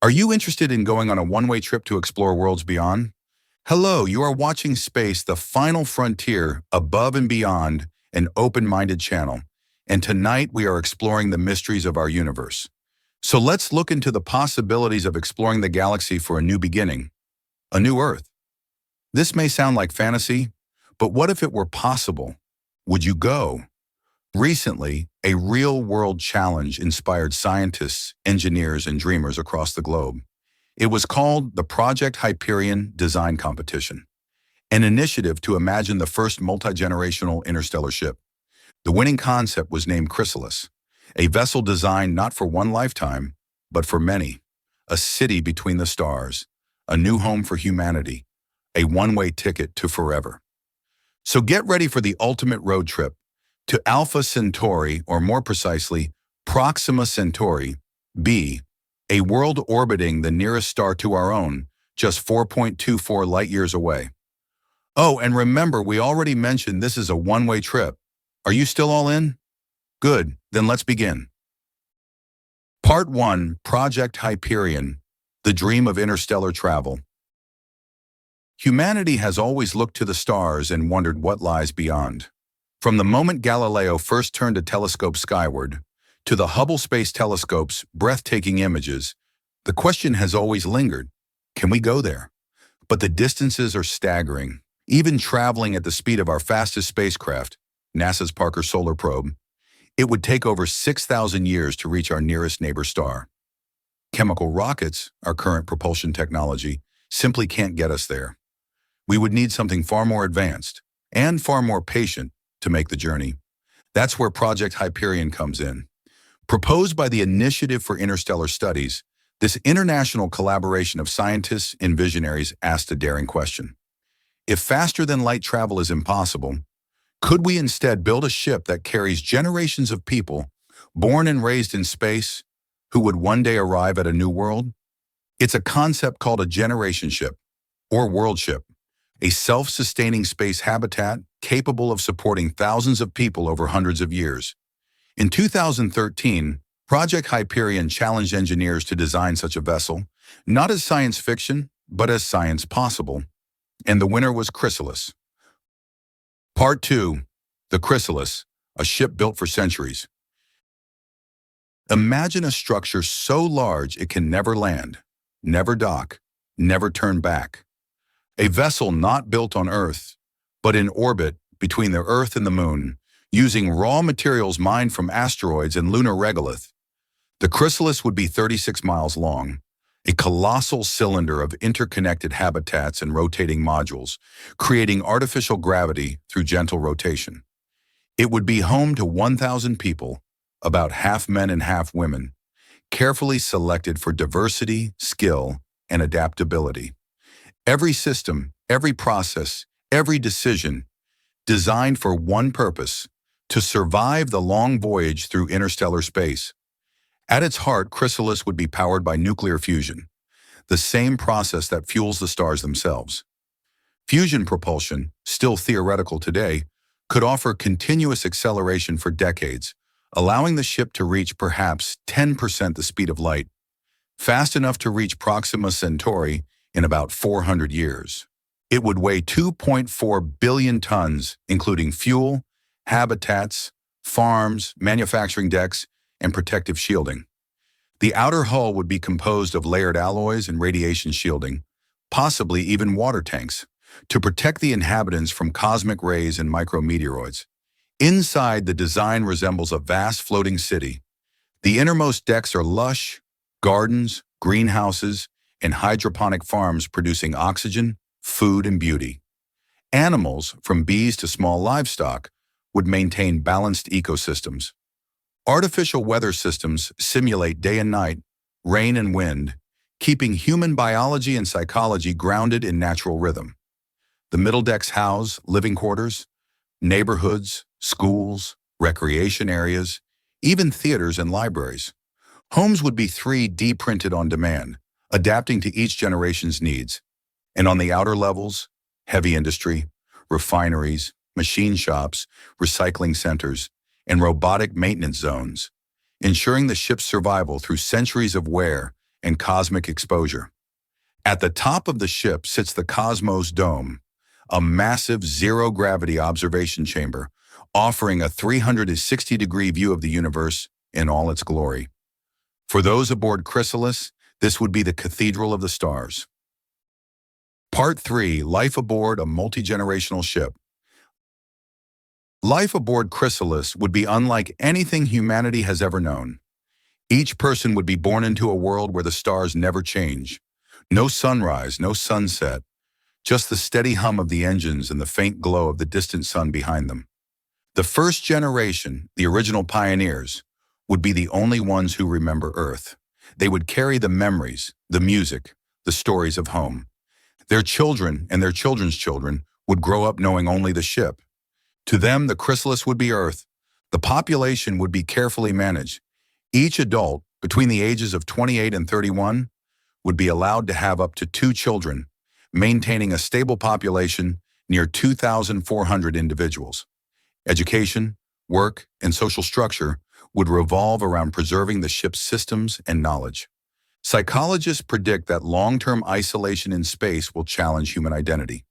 Are you interested in going on a one-way trip to explore worlds beyond? Hello, you are watching Space, the final frontier, above and beyond, an open-minded channel. And tonight we are exploring the mysteries of our universe. So let's look into the possibilities of exploring the galaxy for a new beginning, a new Earth. This may sound like fantasy, but what if it were possible? Would you go? Recently, a real-world challenge inspired scientists, engineers, and dreamers across the globe. It was called the Project Hyperion Design Competition, an initiative to imagine the first multi-generational interstellar ship. The winning concept was named Chrysalis, a vessel designed not for one lifetime, but for many. A city between the stars, a new home for humanity, a one-way ticket to forever. So get ready for the ultimate road trip to Alpha Centauri, or more precisely, Proxima Centauri, b, a world orbiting the nearest star to our own, just 4.24 light-years away. Oh, and remember, we already mentioned this is a one-way trip. Are you still all in? Good, then let's begin. Part 1, Project Hyperion, the dream of interstellar travel. Humanity has always looked to the stars and wondered what lies beyond. From the moment Galileo first turned a telescope skyward, to the Hubble Space Telescope's breathtaking images, the question has always lingered, can we go there? But the distances are staggering. Even traveling at the speed of our fastest spacecraft, NASA's Parker Solar Probe, it would take over 6,000 years to reach our nearest neighbor star. Chemical rockets, our current propulsion technology, simply can't get us there. We would need something far more advanced and far more patient to make the journey. That's where Project Hyperion comes in. Proposed by the Initiative for Interstellar Studies, this international collaboration of scientists and visionaries asked a daring question. If faster-than-light travel is impossible, could we instead build a ship that carries generations of people, born and raised in space, who would one day arrive at a new world? It's a concept called a generation ship, or world ship, a self-sustaining space habitat capable of supporting thousands of people over hundreds of years. In 2013, Project Hyperion challenged engineers to design such a vessel, not as science fiction, but as science possible. And the winner was Chrysalis. Part 2, the Chrysalis, a ship built for centuries. Imagine a structure so large it can never land, never dock, never turn back. A vessel not built on Earth, but in orbit between the Earth and the Moon, using raw materials mined from asteroids and lunar regolith. The Chrysalis would be 36 miles long, a colossal cylinder of interconnected habitats and rotating modules, creating artificial gravity through gentle rotation. It would be home to 1,000 people, about half men and half women, carefully selected for diversity, skill, and adaptability. Every system, every process, every decision, designed for one purpose, to survive the long voyage through interstellar space. At its heart, Chrysalis would be powered by nuclear fusion, the same process that fuels the stars themselves. Fusion propulsion, still theoretical today, could offer continuous acceleration for decades, allowing the ship to reach perhaps 10% the speed of light, fast enough to reach Proxima Centauri in about 400 years. It would weigh 2.4 billion tons, including fuel, habitats, farms, manufacturing decks, and protective shielding. The outer hull would be composed of layered alloys and radiation shielding, possibly even water tanks, to protect the inhabitants from cosmic rays and micrometeoroids. Inside, the design resembles a vast floating city. The innermost decks are lush, gardens, greenhouses, and hydroponic farms producing oxygen, food, and beauty. Animals, from bees to small livestock, would maintain balanced ecosystems. Artificial weather systems simulate day and night, rain and wind, keeping human biology and psychology grounded in natural rhythm. The middle decks house living quarters, neighborhoods, schools, recreation areas, even theaters and libraries. Homes would be 3D printed on demand, adapting to each generation's needs. And on the outer levels, heavy industry, refineries, machine shops, recycling centers, and robotic maintenance zones, ensuring the ship's survival through centuries of wear and cosmic exposure. At the top of the ship sits the Cosmos Dome, a massive zero-gravity observation chamber, offering a 360-degree view of the universe in all its glory. For those aboard Chrysalis, this would be the Cathedral of the Stars. Part 3. Life aboard a multi-generational ship. Life aboard Chrysalis would be unlike anything humanity has ever known. Each person would be born into a world where the stars never change. No sunrise, no sunset, just the steady hum of the engines and the faint glow of the distant sun behind them. The first generation, the original pioneers, would be the only ones who remember Earth. They would carry the memories, the music, the stories of home. Their children and their children's children would grow up knowing only the ship. To them, the Chrysalis would be Earth. The population would be carefully managed. Each adult, between the ages of 28 and 31, would be allowed to have up to 2 children, maintaining a stable population near 2,400 individuals. Education, work, and social structure would revolve around preserving the ship's systems and knowledge. Psychologists predict that long-term isolation in space will challenge human identity.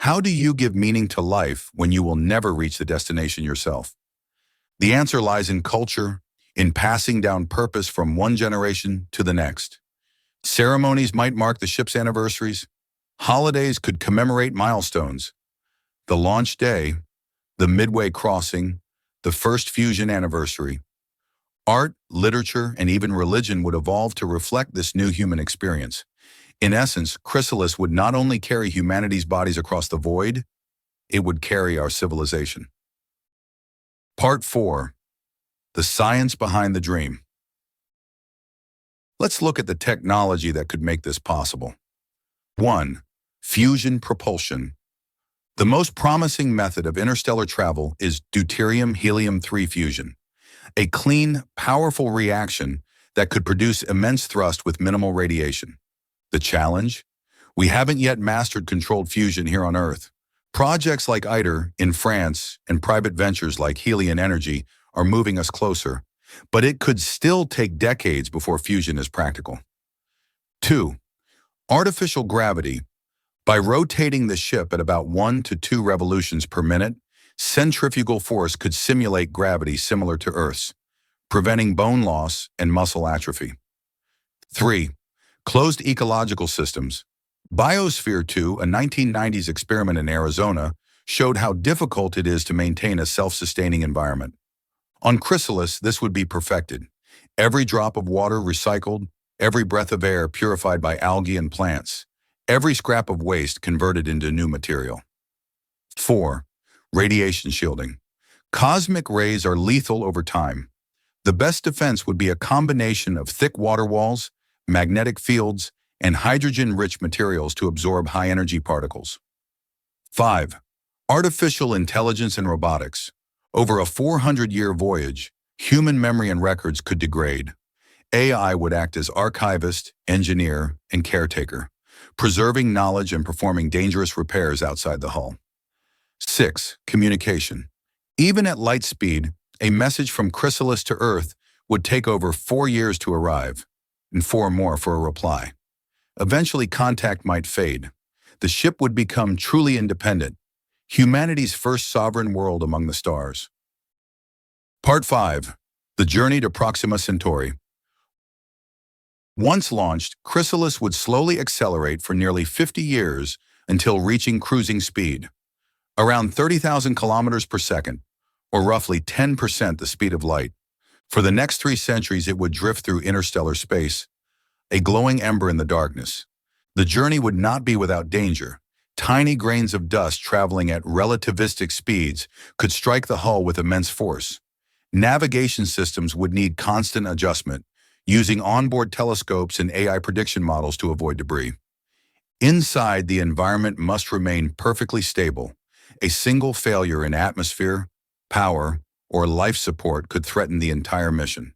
How do you give meaning to life when you will never reach the destination yourself? The answer lies in culture, in passing down purpose from one generation to the next. Ceremonies might mark the ship's anniversaries. Holidays could commemorate milestones. The launch day, the midway crossing, the first fusion anniversary. Art, literature, and even religion would evolve to reflect this new human experience. In essence, Chrysalis would not only carry humanity's bodies across the void, it would carry our civilization. Part 4. The science behind the dream. Let's look at the technology that could make this possible. 1. Fusion propulsion. The most promising method of interstellar travel is deuterium-helium-3 fusion, a clean, powerful reaction that could produce immense thrust with minimal radiation. The challenge? We haven't yet mastered controlled fusion here on Earth. Projects like ITER in France and private ventures like Hyperion Energy are moving us closer, but it could still take decades before fusion is practical. 2. Artificial gravity. By rotating the ship at about 1 to 2 revolutions per minute, centrifugal force could simulate gravity similar to Earth's, preventing bone loss and muscle atrophy. 3. Closed ecological systems. Biosphere 2, a 1990s experiment in Arizona, showed how difficult it is to maintain a self-sustaining environment. On Chrysalis, this would be perfected. Every drop of water recycled, every breath of air purified by algae and plants, every scrap of waste converted into new material. 4. Radiation shielding. Cosmic rays are lethal over time. The best defense would be a combination of thick water walls, magnetic fields, and hydrogen-rich materials to absorb high-energy particles. 5. Artificial intelligence and robotics. Over a 400-year voyage, human memory and records could degrade. AI would act as archivist, engineer, and caretaker, preserving knowledge and performing dangerous repairs outside the hull. 6. Communication. Even at light speed, a message from Chrysalis to Earth would take over 4 years to arrive, and 4 more for a reply. Eventually, contact might fade. The ship would become truly independent, humanity's first sovereign world among the stars. Part 5. The journey to Proxima Centauri. Once launched, Chrysalis would slowly accelerate for nearly 50 years until reaching cruising speed, around 30,000 kilometers per second, or roughly 10% the speed of light. For the next 3 centuries, it would drift through interstellar space, a glowing ember in the darkness. The journey would not be without danger. Tiny grains of dust traveling at relativistic speeds could strike the hull with immense force. Navigation systems would need constant adjustment, using onboard telescopes and AI prediction models to avoid debris. Inside, the environment must remain perfectly stable. A single failure in atmosphere, power, or life support could threaten the entire mission.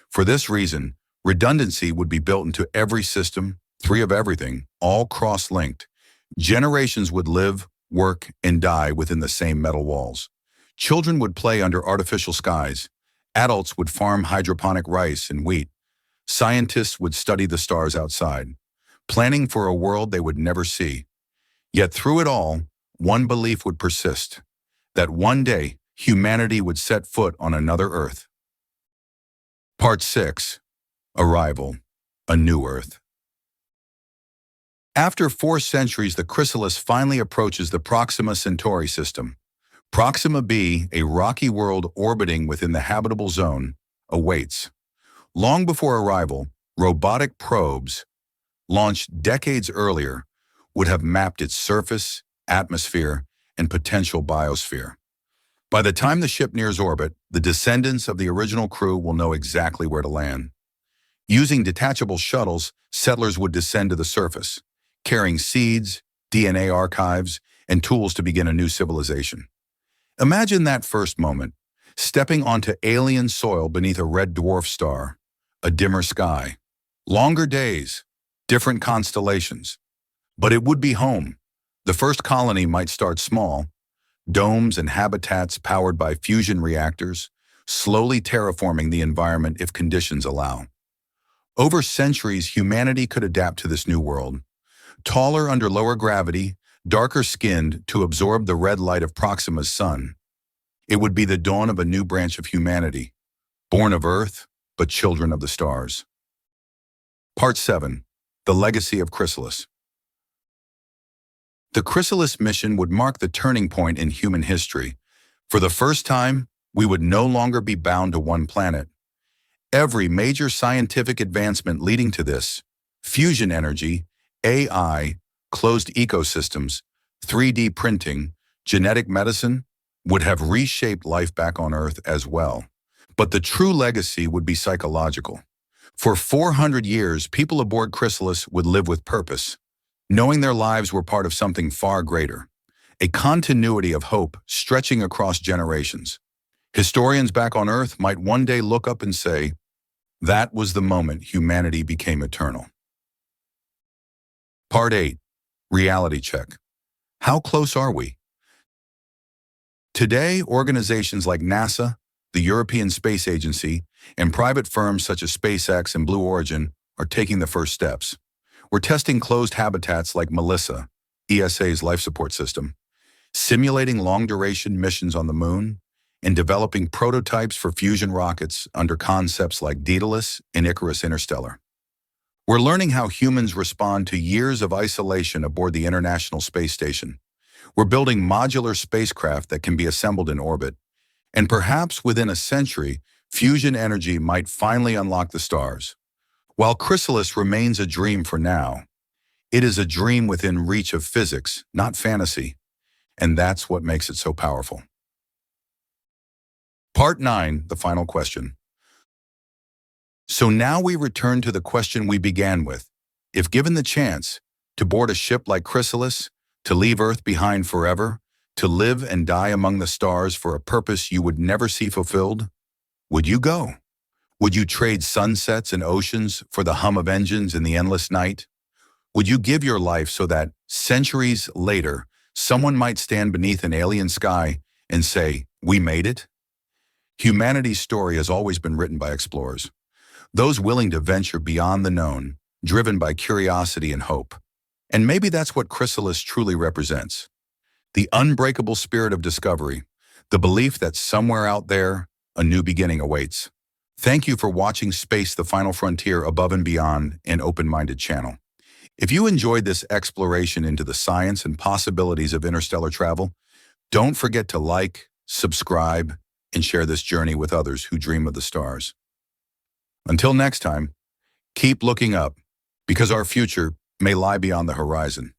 For this reason, redundancy would be built into every system, 3 of everything, all cross-linked. Generations would live, work, and die within the same metal walls. Children would play under artificial skies. Adults would farm hydroponic rice and wheat. scientists would study the stars outside, planning for a world they would never see. Yet through it all, one belief would persist, that one day humanity would set foot on another Earth. Part 6. Arrival. A new Earth. After 4 centuries, the Chrysalis finally approaches the Proxima Centauri system. Proxima b, a rocky world orbiting within the habitable zone, awaits. Long before arrival, robotic probes, launched decades earlier, would have mapped its surface, atmosphere, and potential biosphere. By the time the ship nears orbit, the descendants of the original crew will know exactly where to land. Using detachable shuttles, settlers would descend to the surface, carrying seeds, DNA archives, and tools to begin a new civilization. Imagine that first moment, stepping onto alien soil beneath a red dwarf star, a dimmer sky, longer days, different constellations. But it would be home. The first colony might start small, domes and habitats powered by fusion reactors, slowly terraforming the environment if conditions allow. Over centuries, humanity could adapt to this new world. Taller under lower gravity, darker skinned to absorb the red light of Proxima's sun. It would be the dawn of a new branch of humanity, born of Earth, but children of the stars. Part 7. The Legacy of Chrysalis. The Chrysalis mission would mark the turning point in human history. For the first time, we would no longer be bound to one planet. Every major scientific advancement leading to this, fusion energy, AI, closed ecosystems, 3D printing, genetic medicine, would have reshaped life back on Earth as well. But the true legacy would be psychological. For 400 years, people aboard Chrysalis would live with purpose, knowing their lives were part of something far greater, a continuity of hope stretching across generations. Historians back on Earth might one day look up and say, that was the moment humanity became eternal. Part 8. Reality check. How close are we? Today, organizations like NASA, the European Space Agency, and private firms such as SpaceX and Blue Origin are taking the first steps. We're testing closed habitats like Melissa, ESA's life support system, simulating long-duration missions on the moon, and developing prototypes for fusion rockets under concepts like Daedalus and Icarus Interstellar. We're learning how humans respond to years of isolation aboard the International Space Station. We're building modular spacecraft that can be assembled in orbit, and perhaps within a century, fusion energy might finally unlock the stars. While Chrysalis remains a dream for now, it is a dream within reach of physics, not fantasy, and that's what makes it so powerful. Part 9, the final question. So now we return to the question we began with. If given the chance to board a ship like Chrysalis, to leave Earth behind forever, to live and die among the stars for a purpose you would never see fulfilled, would you go? Would you trade sunsets and oceans for the hum of engines in the endless night? Would you give your life so that, centuries later, someone might stand beneath an alien sky and say, "We made it"? Humanity's story has always been written by explorers, those willing to venture beyond the known, driven by curiosity and hope. And maybe that's what Chrysalis truly represents. The unbreakable spirit of discovery, the belief that somewhere out there, a new beginning awaits. Thank you for watching Space: The Final Frontier Above and Beyond, an open-minded channel. If you enjoyed this exploration into the science and possibilities of interstellar travel, don't forget to like, subscribe, and share this journey with others who dream of the stars. Until next time, keep looking up, because our future may lie beyond the horizon.